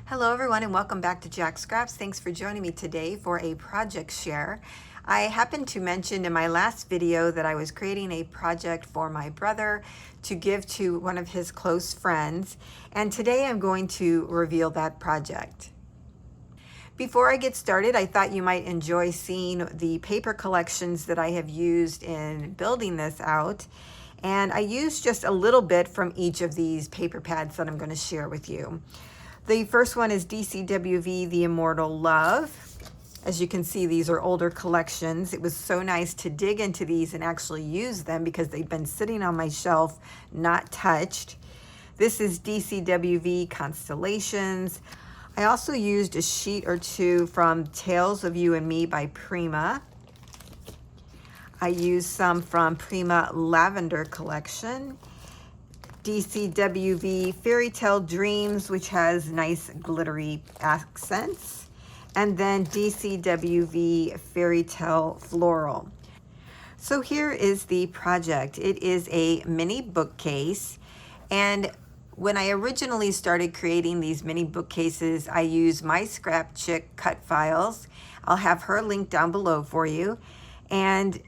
Hello everyone and welcome back to Jacqs. Thanks for joining me today for a project share. I happened to mention in my last video that I was creating a project for my brother to give to one of his close friends, and today I'm going to reveal that project. Before I get started, I thought you might enjoy seeing the paper collections that I have used in building this out. And I used just a little bit from each of these paper pads that I'm going to share with you. The first one is DCWV, The Immortal Love. As you can see, these are older collections. It was so nice to dig into these and actually use them because they've been sitting on my shelf, not touched. This is DCWV Constellations. I also used a sheet or two from Tales of You and Me by Prima. I used some from Prima Lavender Collection. DCWV Fairy Tale Dreams, which has nice glittery accents. And then DCWV Fairy Tale Floral. So here is the project. It is a mini bookcase. And when I originally started creating these mini bookcases, I used my Scrap Chick cut files. I'll have her link down below for you. And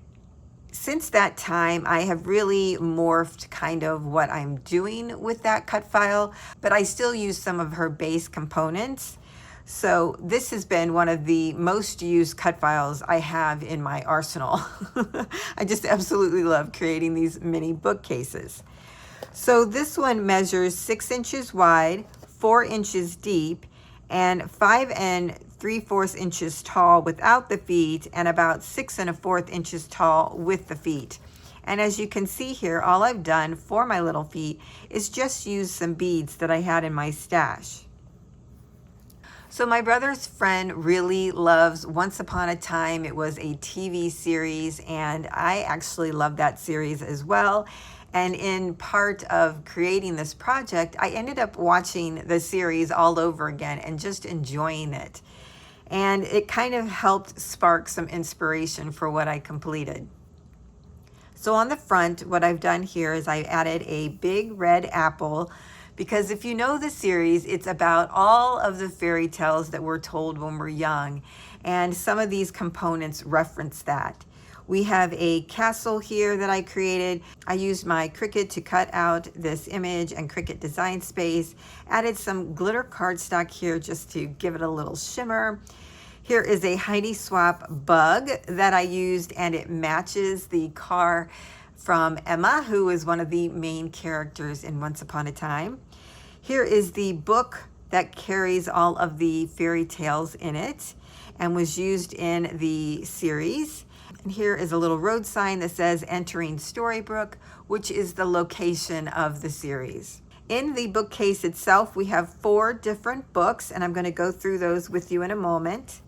since that time, I have really morphed kind of what I'm doing with that cut file, but I still use some of her base components. So this has been one of the most used cut files I have in my arsenal. I just absolutely love creating these mini bookcases. So this one measures 6 inches wide, 4 inches deep, and 5 3/4 inches tall without the feet, and about 6 1/4 inches tall with the feet. And as you can see here, all I've done for my little feet is just use some beads that I had in my stash. So my brother's friend really loves Once Upon a Time. It was a TV series, and I actually love that series as well. And in part of creating this project, I ended up watching the series all over again and just enjoying it. And it kind of helped spark some inspiration for what I completed. So on the front, what I've done here is I added a big red apple, because if you know the series, it's about all of the fairy tales that we're told when we're young. And some of these components reference that. We have a castle here that I created. I used my Cricut to cut out this image and Cricut Design Space. Added some glitter cardstock here just to give it a little shimmer. Here is a Heidi Swapp bug that I used, and it matches the car from Emma, who is one of the main characters in Once Upon a Time. Here is the book that carries all of the fairy tales in it and was used in the series. And here is a little road sign that says Entering Storybrooke, which is the location of the series. In the bookcase itself, we have 4 different books, and I'm going to go through those with you in a moment.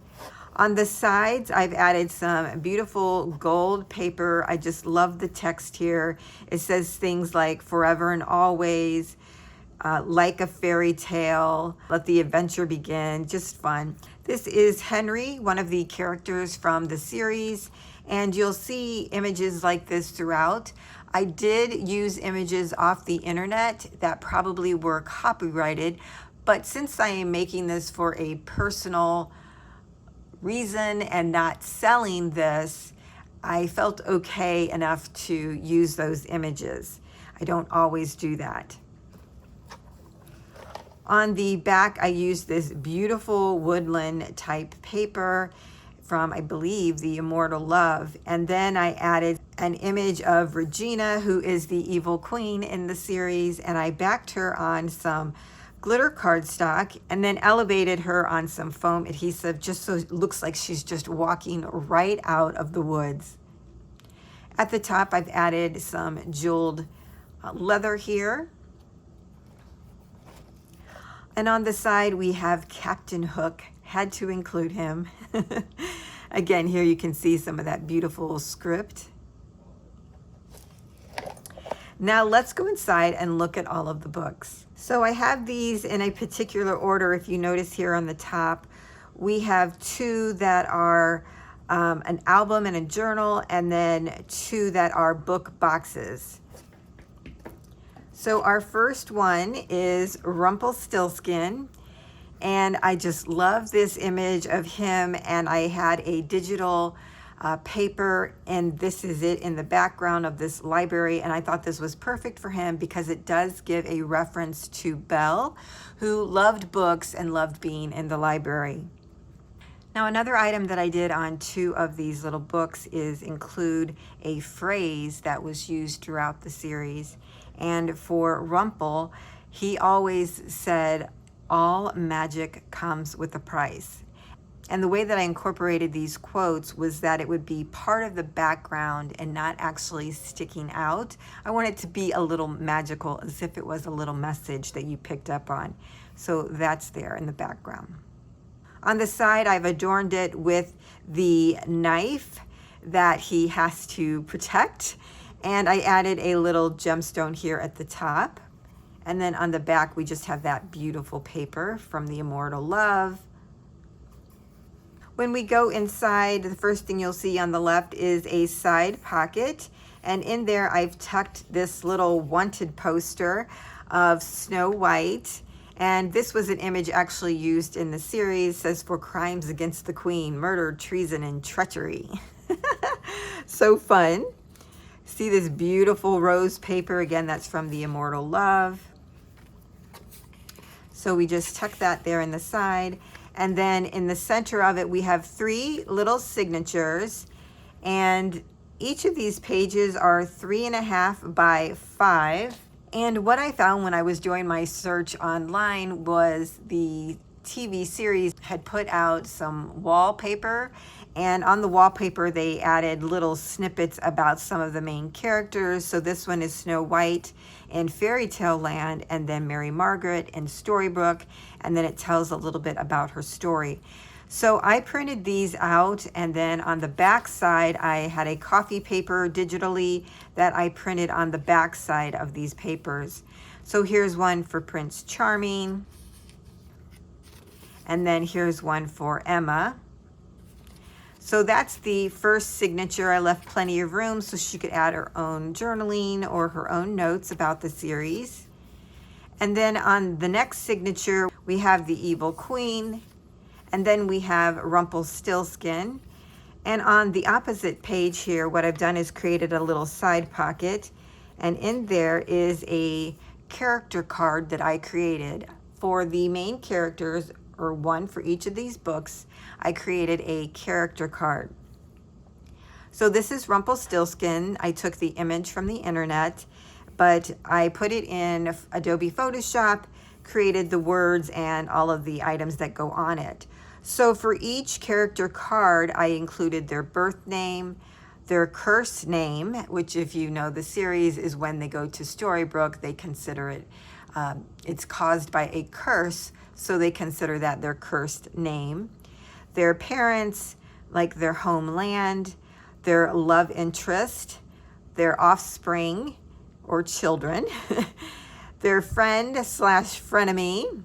On the sides, I've added some beautiful gold paper. I just love the text here. It says things like forever and always, like a fairy tale, let the adventure begin, just fun. This is Henry, one of the characters from the series, and you'll see images like this throughout. I did use images off the internet that probably were copyrighted, but since I am making this for a personal reason and not selling this, I felt okay enough to use those images. I don't always do that. On the back, I used this beautiful woodland type paper from, I believe, The Immortal Love. And then I added an image of Regina, who is the evil queen in the series, and I backed her on some glitter cardstock and then elevated her on some foam adhesive just so it looks like she's just walking right out of the woods. At the top, I've added some jeweled leather here. And on the side, we have Captain Hook. Had to include him. Again, here you can see some of that beautiful script. Now let's go inside and look at all of the books. So I have these in a particular order. If you notice here on the top, we have 2 that are an album and a journal, and then 2 that are book boxes. So our first one is Rumpelstiltskin, And I just love this image of him, and I had a digital paper, and this is it in the background of this library, and I thought this was perfect for him because it does give a reference to Belle, who loved books and loved being in the library. Now, another item that I did on 2 of these little books is include a phrase that was used throughout the series. And for Rumple, he always said, "All magic comes with a price." And the way that I incorporated these quotes was that it would be part of the background and not actually sticking out. I want it to be a little magical, as if it was a little message that you picked up on. So that's there in the background. On the side, I've adorned it with the knife that he has to protect. And I added a little gemstone here at the top. And then on the back, we just have that beautiful paper from the Immortal Love. When we go inside, the first thing you'll see on the left is a side pocket. And in there, I've tucked this little wanted poster of Snow White. And this was an image actually used in the series. It says, "For crimes against the queen, murder, treason, and treachery." So fun. See this beautiful rose paper? Again, that's from the Immortal Love. So we just tuck that there in the side. And then in the center of it, we have 3 little signatures. And each of these pages are 3.5 by 5. And what I found when I was doing my search online was the TV series had put out some wallpaper, and on the wallpaper they added little snippets about some of the main characters. So this one is Snow White in Fairy Tale Land, and then Mary Margaret in Storybrooke, and then it tells a little bit about her story. So I printed these out, and then on the back side, I had a coffee paper digitally that I printed on the back side of these papers. So here's one for Prince Charming, and then here's one for Emma. So that's the first signature. I left plenty of room so she could add her own journaling or her own notes about the series. And then on the next signature, we have the Evil Queen. And then we have Rumpelstiltskin. And on the opposite page here, what I've done is created a little side pocket. And in there is a character card that I created. For the main characters, or one for each of these books, I created a character card. So this is Rumpelstiltskin. I took the image from the internet, but I put it in Adobe Photoshop, created the words and all of the items that go on it. So for each character card, I included their birth name, their curse name, which if you know the series is when they go to Storybrooke, they consider it, it's caused by a curse, so they consider that their cursed name. Their parents, like their homeland, their love interest, their offspring or children, their friend slash frenemy,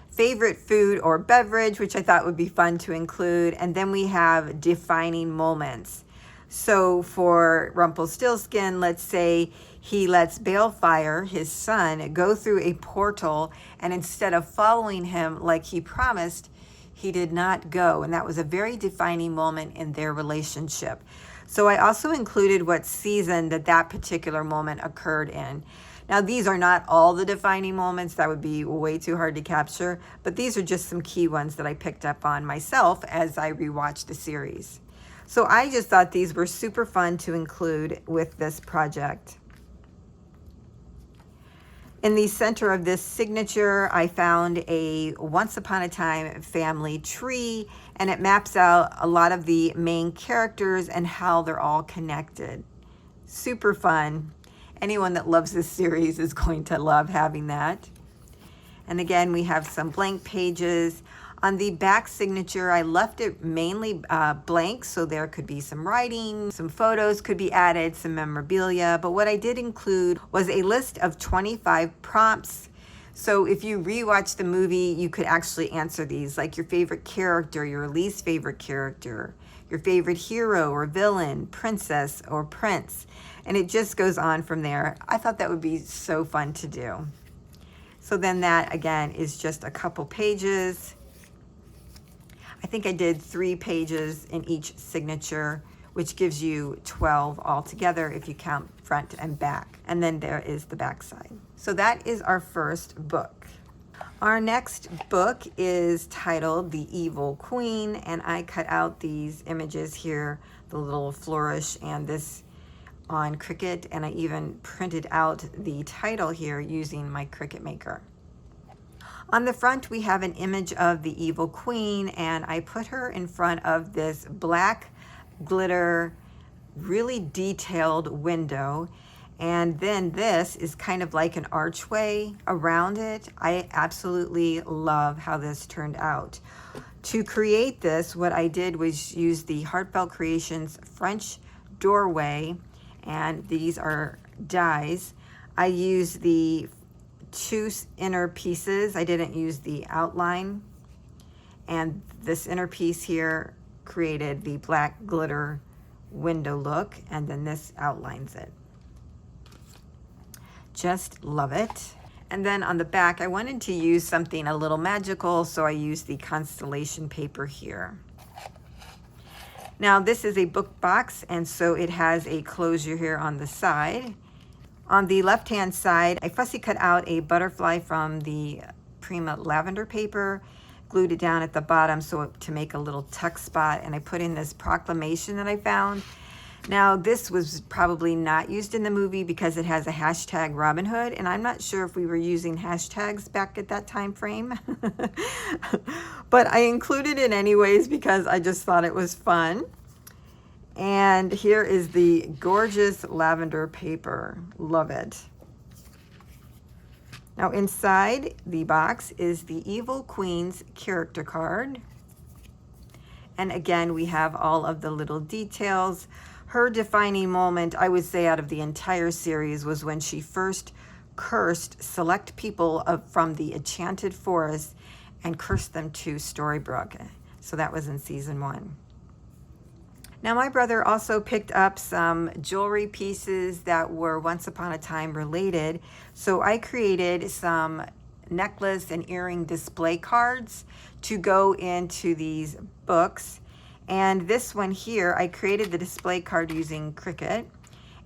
favorite food or beverage, which I thought would be fun to include. And then we have defining moments. So for Rumpelstiltskin, let's say he lets Balefire, his son, go through a portal, and instead of following him like he promised, he did not go. And that was a very defining moment in their relationship. So I also included what season that particular moment occurred in. Now, these are not all the defining moments. That would be way too hard to capture. But these are just some key ones that I picked up on myself as I rewatched the series. So I just thought these were super fun to include with this project. In the center of this signature, I found a Once Upon a Time family tree, and it maps out a lot of the main characters and how they're all connected. Super fun. Anyone that loves this series is going to love having that. And again, we have some blank pages. On the back signature, I left it mainly blank, so there could be some writing, some photos could be added, some memorabilia. But what I did include was a list of 25 prompts. So if you rewatch the movie, you could actually answer these, like your favorite character, your least favorite character, your favorite hero or villain, princess or prince. And it just goes on from there. I thought that would be so fun to do. So then that again is just a couple pages. I think I did 3 pages in each signature, which gives you 12 altogether if you count front and back. And then there is the back side. So that is our first book. Our next book is titled The Evil Queen, and I cut out these images here, the little flourish and this on Cricut, and I even printed out the title here using my Cricut Maker. On the front we have an image of the Evil Queen, and I put her in front of this black glitter, really detailed window, and then this is kind of like an archway around it. I absolutely love how this turned out. To create this, what I did was use the Heartfelt Creations French doorway, and these are dies. I used the 2 inner pieces. I didn't use the outline, and this inner piece here created the black glitter window look, and then this outlines it. Just love it. And then on the back, I wanted to use something a little magical, so I used the constellation paper here. Now this is a book box, and so it has a closure here on the side. On the left hand side, I fussy cut out a butterfly from the Prima lavender paper, glued it down at the bottom so to make a little tuck spot, and I put in this proclamation that I found. Now this was probably not used in the movie because it has a hashtag Robin Hood, and I'm not sure if we were using hashtags back at that time frame. But I included it anyways because I just thought it was fun. And here is the gorgeous lavender paper. Love it. Now inside the box is the Evil Queen's character card. And again, we have all of the little details. Her defining moment, I would say, out of the entire series was when she first cursed select people from the Enchanted Forest and cursed them to Storybrooke. So that was in season 1. Now my brother also picked up some jewelry pieces that were Once Upon a Time related. So I created some necklace and earring display cards to go into these books. And this one here, I created the display card using Cricut.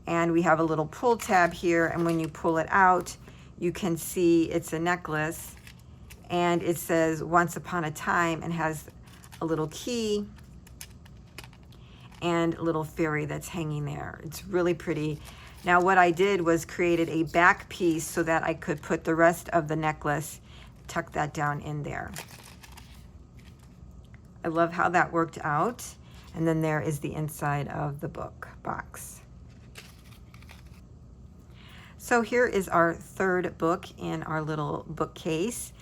And we have a little pull tab here, and when you pull it out, you can see it's a necklace. And it says Once Upon a Time and has a little key and a little fairy that's hanging there. It's really pretty. Now what I did was created a back piece so that I could put the rest of the necklace, tuck that down in there. I love how that worked out. And then there is the inside of the book box. So here is our third book in our little bookcase.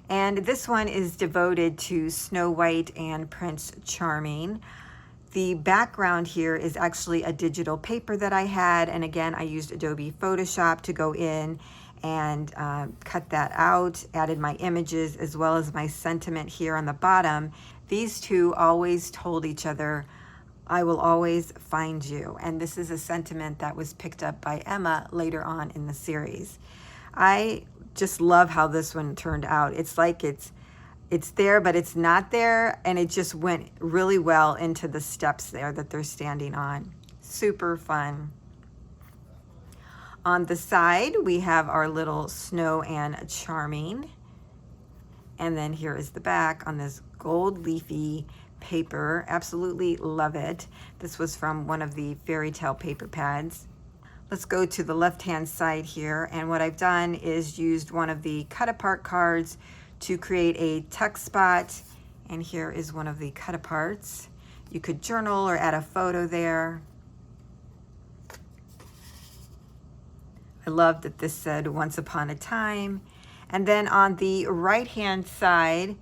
And this one is devoted to Snow White and Prince Charming. The background here is actually a digital paper that I had, and again I used Adobe Photoshop to go in and cut that out, added my images as well as my sentiment here on the bottom. These two always told each other, "I will always find you," and this is a sentiment that was picked up by Emma later on in the series. I just love how this one turned out. It's like it's there, but it's not there, and it just went really well into the steps there that they're standing on. Super fun. On the side, we have our little Snow and Charming. And then here is the back on this gold leafy paper. Absolutely love it. This was from one of the fairy tale paper pads. Let's go to the left-hand side here, and what I've done is used one of the cut-apart cards to create a tuck spot, and here is one of the cut-aparts. You could journal or add a photo there. I love that this said Once Upon a Time. And then on the right-hand side,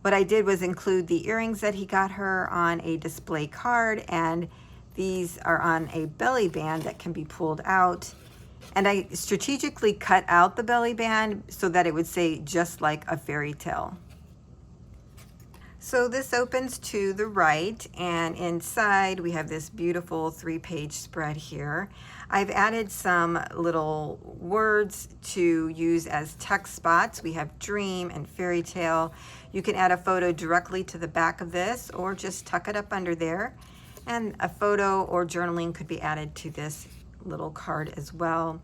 what I did was include the earrings that he got her on a display card, and these are on a belly band that can be pulled out. And I strategically cut out the belly band so that it would say just like a fairy tale. So this opens to the right, and inside we have this beautiful 3-page spread here. I've added some little words to use as text spots. We have dream and fairy tale. You can add a photo directly to the back of this or just tuck it up under there. And a photo or journaling could be added to this little card as well.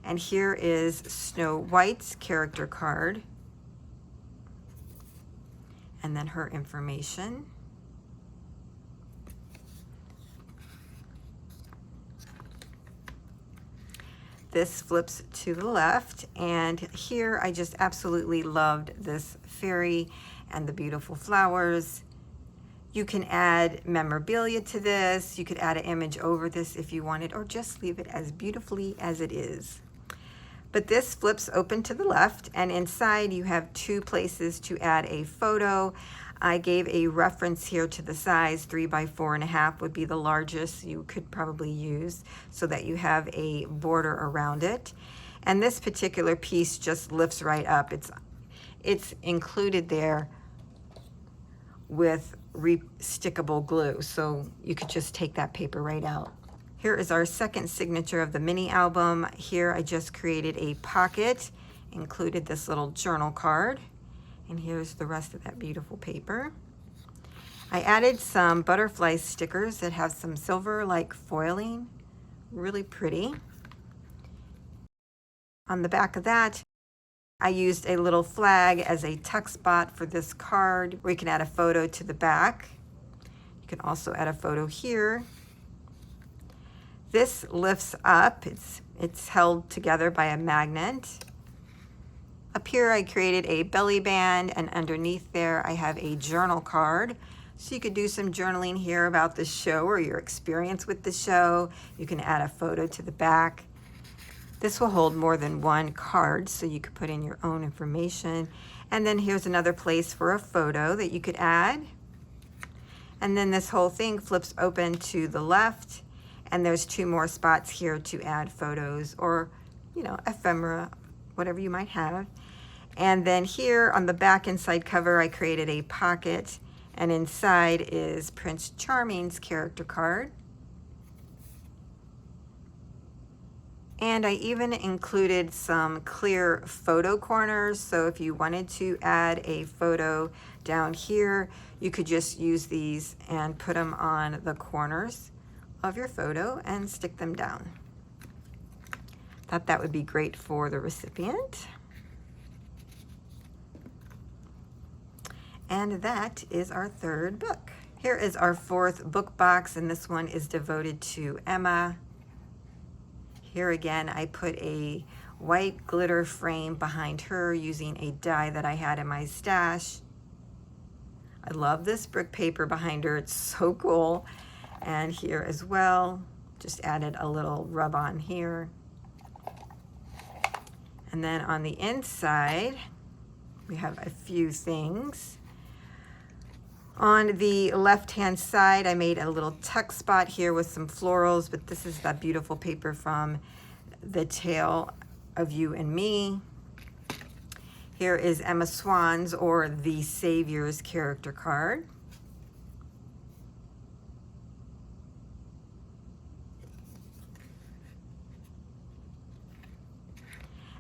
And here is Snow White's character card. And then her information. This flips to the left, and here I just absolutely loved this fairy and the beautiful flowers. You can add memorabilia to this. You could add an image over this if you wanted, or just leave it as beautifully as it is. But this flips open to the left, and inside you have 2 places to add a photo. I gave a reference here to the size. 3 by 4.5 would be the largest you could probably use, so that you have a border around it. And this particular piece just lifts right up. It's included there with re-stickable glue, so you could just take that paper right out. Here is our second signature of the mini album. Here I just created a pocket, included this little journal card, and here's the rest of that beautiful paper. I added some butterfly stickers that have some silver-like foiling, really pretty. On the back of that, I used a little flag as a tuck spot for this card, where you can add a photo to the back. You can also add a photo here. This lifts up. It's held together by a magnet. Up here I created a belly band, and underneath there I have a journal card. So you could do some journaling here about the show or your experience with the show. You can add a photo to the back. This will hold more than 1 card, so you could put in your own information. And then here's another place for a photo that you could add. And then this whole thing flips open to the left, and there's 2 more spots here to add photos or, ephemera, whatever you might have. And then here on the back inside cover, I created a pocket, and inside is Prince Charming's character card. And I even included some clear photo corners, so if you wanted to add a photo down here, you could just use these and put them on the corners of your photo and stick them down. Thought that would be great for the recipient. And that is our 3rd book. Here is our 4th book box, and this one is devoted to Emma. Here again, I put a white glitter frame behind her using a die that I had in my stash. I love this brick paper behind her. It's so cool. And here as well, just added a little rub on here. And then on the inside, we have a few things. On the left-hand side, I made a little tuck spot here with some florals, but this is that beautiful paper from The Tale of You and Me. Here is Emma Swan's, or The Savior's, character card.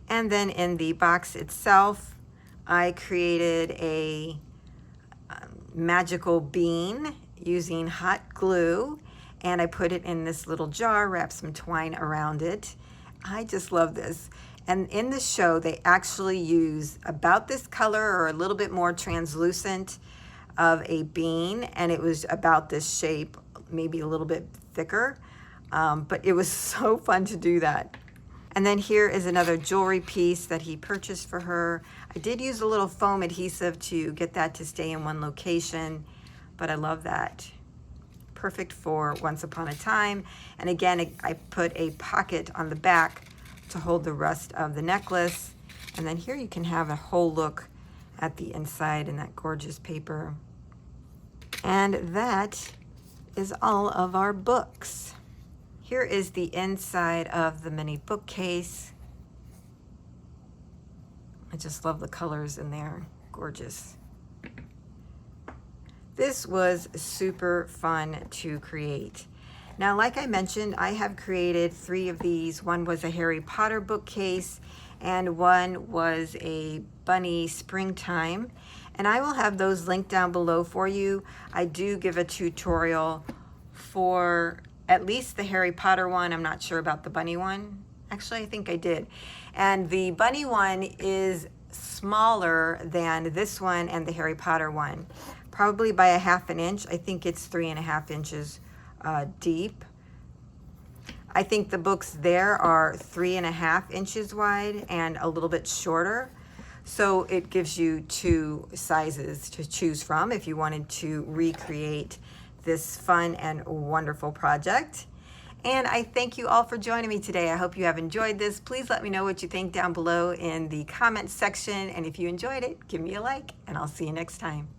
And then in the box itself, I created a magical bean using hot glue, and I put it in this little jar, wrapped some twine around it. I just love this. And in the show, they actually use about this color or a little bit more translucent of a bean, and it was about this shape, maybe a little bit thicker, but it was so fun to do that. And then here is another jewelry piece that he purchased for her. I did use a little foam adhesive to get that to stay in one location, but I love that. Perfect for Once Upon a Time. And again, I put a pocket on the back to hold the rest of the necklace. And then here you can have a whole look at the inside in that gorgeous paper. And that is all of our books. Here is the inside of the mini bookcase. I just love the colors in there, gorgeous. This was super fun to create. Now, like I mentioned, I have created 3 of these. One was a Harry Potter bookcase, and one was a bunny springtime. And I will have those linked down below for you. I do give a tutorial for at least the Harry Potter one. I'm not sure about the bunny one. Actually, I think I did. And the bunny one is smaller than this one and the Harry Potter one, probably by a 1/2 inch. I think it's 3.5 inches deep. I think the books there are 3.5 inches wide and a little bit shorter. So it gives you 2 sizes to choose from if you wanted to recreate this fun and wonderful project. And I thank you all for joining me today. I hope you have enjoyed this. Please let me know what you think down below in the comments section. And if you enjoyed it, give me a like, and I'll see you next time.